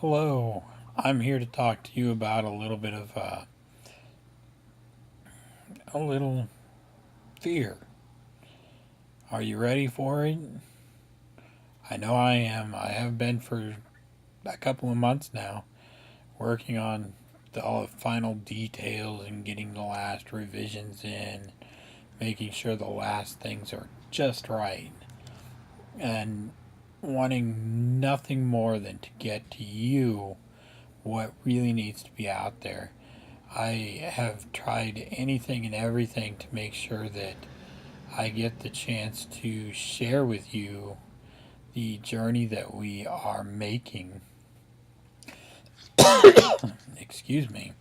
Hello, I'm here to talk to you about a little bit of a little fear. Are you ready for it? I know I am. I have been for a couple of months now, working on all the final details and getting the last revisions in, making sure the last things are just right, and wanting nothing more than to get to you what really needs to be out there. I have tried anything and everything to make sure that I get the chance to share with you the journey that we are making. Excuse me.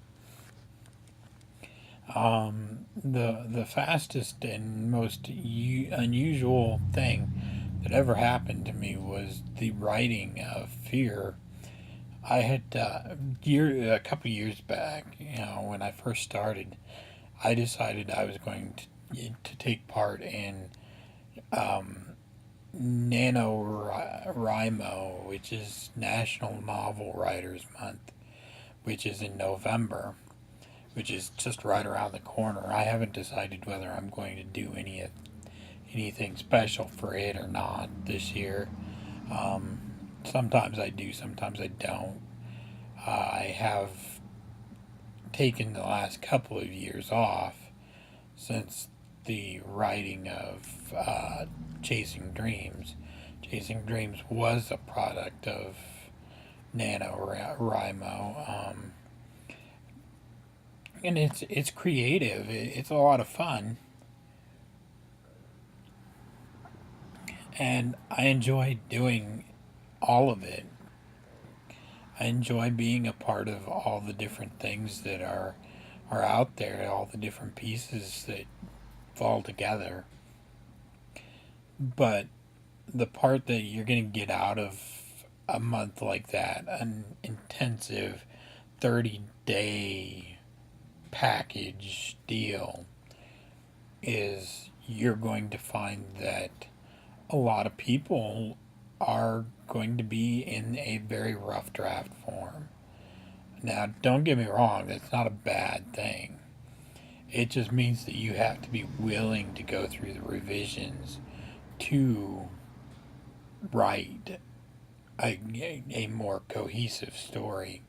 The fastest and most unusual thing that ever happened to me was the writing of fear. I had a couple years back, when I first started, I decided I was going to take part in NaNoWriMo, which is National Novel Writers Month, which is in November, which is just right around the corner. I haven't decided whether I'm going to do anything special for it or not this year. Um, Sometimes I do, sometimes I don't. I have taken the last couple of years off since the writing of Chasing Dreams. Chasing Dreams was a product of NaNoWriMo, and it's creative. It's a lot of fun, and I enjoy doing all of it. I enjoy being a part of all the different things that are out there, all the different pieces that fall together. But the part that you're going to get out of a month like that, an intensive 30-day package deal, is you're going to find that a lot of people are going to be in a very rough draft form. Now, don't get me wrong, that's not a bad thing. It just means that you have to be willing to go through the revisions to write a more cohesive story.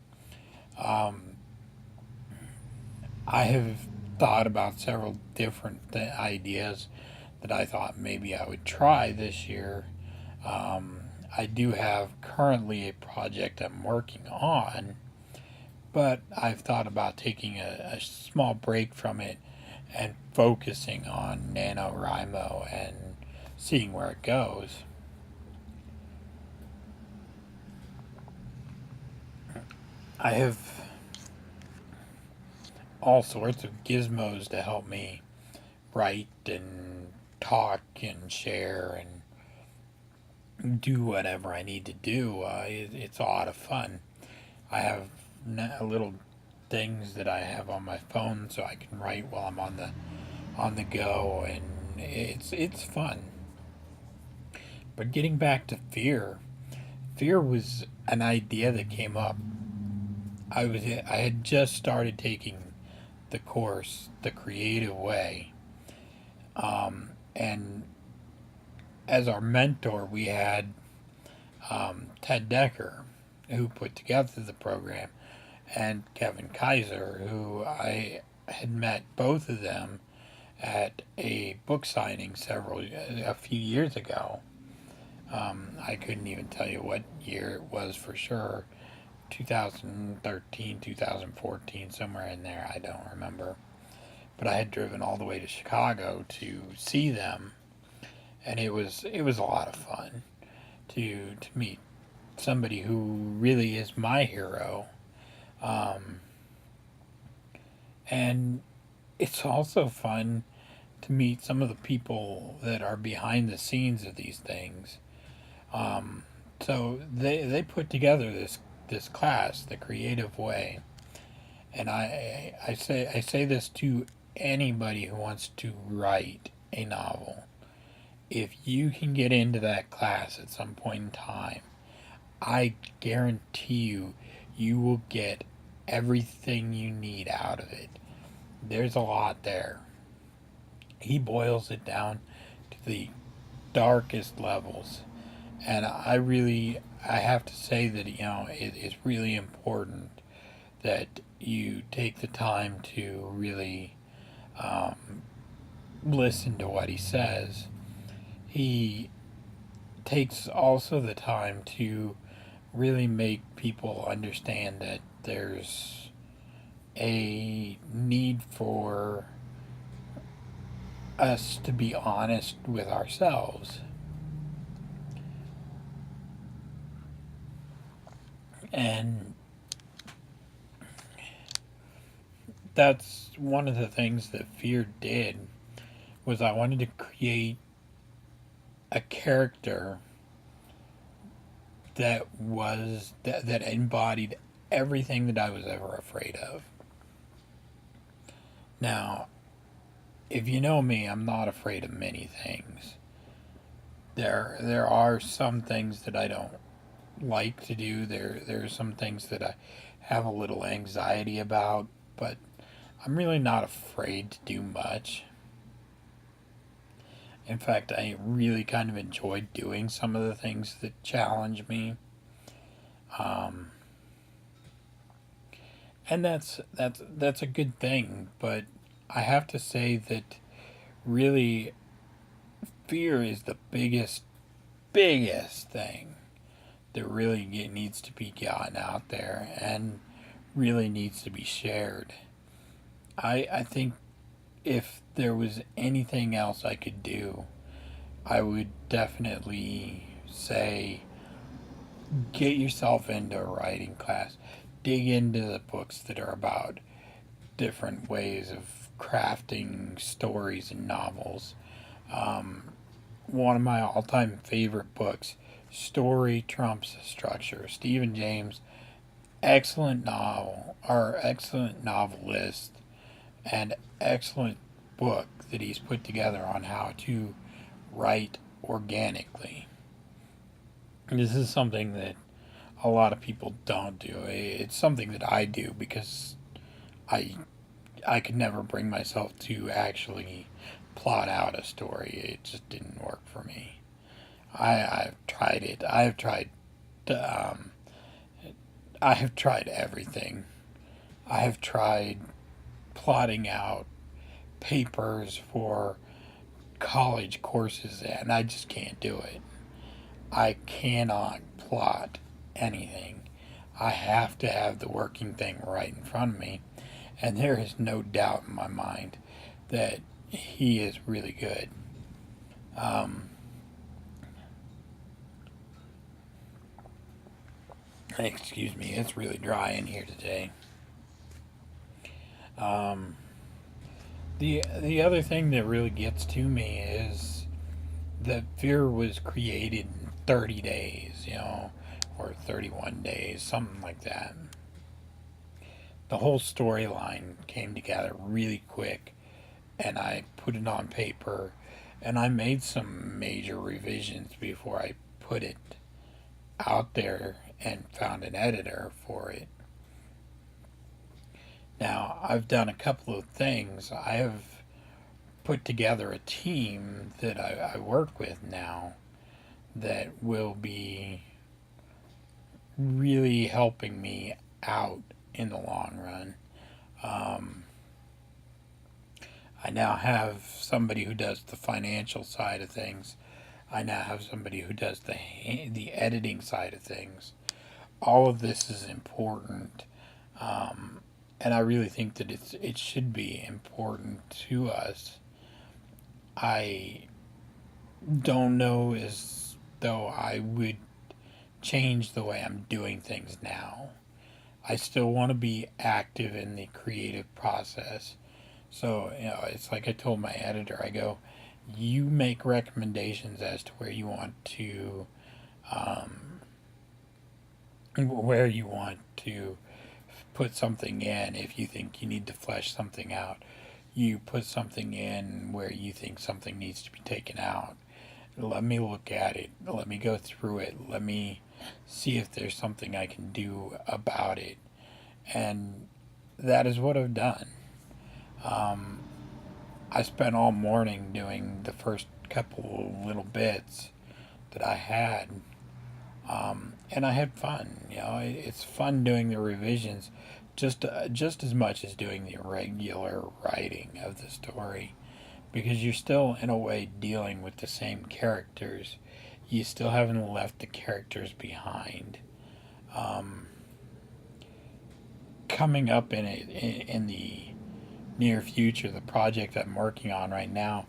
Um, I have thought about several different ideas that I thought maybe I would try this year. I do have currently a project I'm working on, but I've thought about taking a small break from it and focusing on NaNoWriMo and seeing where it goes. I have all sorts of gizmos to help me write and talk and share and do whatever I need to do. It's a lot of fun. I have little things that I have on my phone so I can write while I'm on the go, and it's fun. But getting back to fear was an idea that came up. I had just started taking the course, The Creative Way, and as our mentor, we had Ted Decker, who put together the program, and Kevin Kaiser, who I had met both of them at a book signing a few years ago. I couldn't even tell you what year it was for sure. 2013, 2014, somewhere in there. I don't remember. But I had driven all the way to Chicago to see them, and it was a lot of fun to meet somebody who really is my hero. Um, and it's also fun to meet some of the people that are behind the scenes of these things. Um, so they put together this class, The Creative Way, and I say this to anybody who wants to write a novel. If you can get into that class at some point in time, I guarantee you, you will get everything you need out of it. There's a lot there. He boils it down to the darkest levels. And I have to say that, it is really important that you take the time to really listen to what he says. He takes also the time to really make people understand that there's a need for us to be honest with ourselves. And that's one of the things that Fear did, was I wanted to create a character that embodied everything that I was ever afraid of. Now, if you know me, I'm not afraid of many things. There are some things that I don't like to do. There are some things that I have a little anxiety about, but I'm really not afraid to do much. In fact, I really kind of enjoy doing some of the things that challenge me. Um, and that's a good thing, but I have to say that really fear is the biggest thing that really needs to be gotten out there and really needs to be shared. I think if there was anything else I could do, I would definitely say get yourself into a writing class. Dig into the books that are about different ways of crafting stories and novels. Um, One of my all time favorite books, Story Trumps Structure. Stephen James, excellent novel, or excellent novelist, and excellent book that he's put together on how to write organically. And this is something that a lot of people don't do. It's something that I do because I I could never bring myself to actually plot out a story. It just didn't work for me. I've tried it. Um, I have tried everything. I have tried plotting out papers for college courses, and I just can't do it. I cannot plot anything. I have to have the working thing right in front of me, and there is no doubt in my mind that he is really good. Um, Excuse me, it's really dry in here today. Um, the other thing that really gets to me is that Fear was created in 30 days, or 31 days, something like that. The whole storyline came together really quick, and I put it on paper, and I made some major revisions before I put it out there and found an editor for it. Now, I've done a couple of things. I have put together a team that I work with now that will be really helping me out in the long run. Um, I now have somebody who does the financial side of things. I now have somebody who does the editing side of things. All of this is important, and I really think that it should be important to us. I don't know as though I would change the way I'm doing things now. I still want to be active in the creative process. So, it's like I told my editor, I go, you make recommendations as to um, where you want to put something in. If you think you need to flesh something out, you put something in where you think something needs to be taken out. Let me look at it. Let me go through it. Let me see if there's something I can do about it. And that is what I've done. Um, I spent all morning doing the first couple little bits that I had, and I had fun. It's fun doing the revisions, just as much as doing the regular writing of the story, because you're still in a way dealing with the same characters. You still haven't left the characters behind. Um, Coming up in the near future, the project I'm working on right now,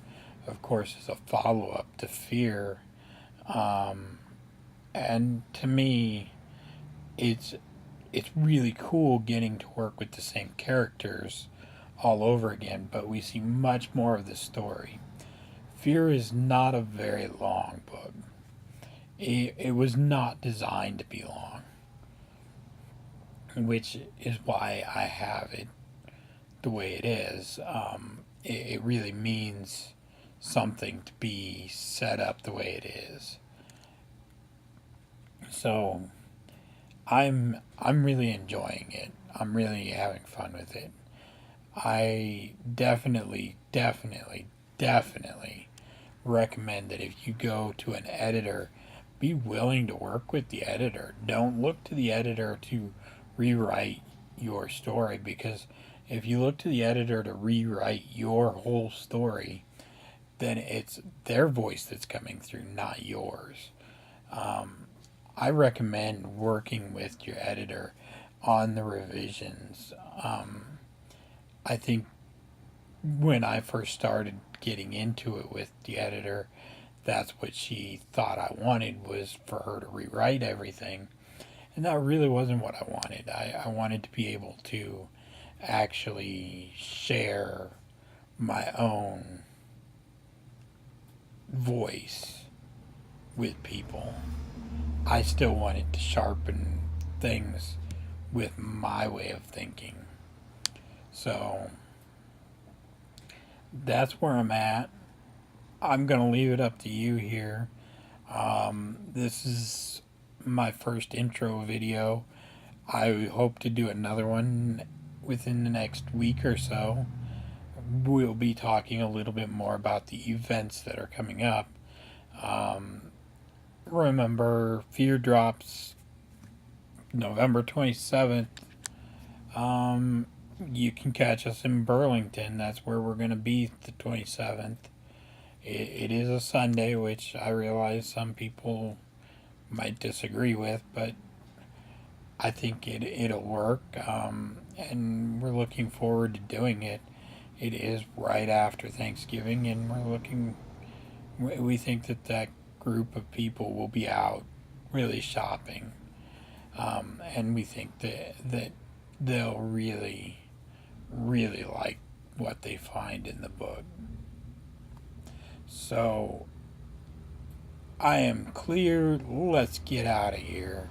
of course, is a follow up to Fear. Um, and to me, it's it's really cool getting to work with the same characters all over again, but we see much more of the story. Fear is not a very long book. It was not designed to be long, which is why I have it the way it is. It really means something to be set up the way it is. So I'm really enjoying it. I'm really having fun with it. I definitely recommend that if you go to an editor, be willing to work with the editor. Don't look to the editor to rewrite your story, because if you look to the editor to rewrite your whole story, then it's their voice that's coming through, not yours. Um, I recommend working with your editor on the revisions. I think when I first started getting into it with the editor, that's what she thought I wanted, was for her to rewrite everything. And that really wasn't what I wanted. I wanted to be able to actually share my own voice with people. I still wanted to sharpen things with my way of thinking. So that's where I'm at. I'm going to leave it up to you here. This is my first intro video. I hope to do another one within the next week or so. We'll be talking a little bit more about the events that are coming up. Um, Remember, Fear drops November 27th. Um, you can catch us in Burlington. That's where we're going to be the 27th. It is a Sunday, which I realize some people might disagree with, but I think it'll work. And we're looking forward to doing it. It is right after Thanksgiving, and we think that group of people will be out really shopping. And we think that they'll really like what they find in the book. So I am clear. Let's get out of here.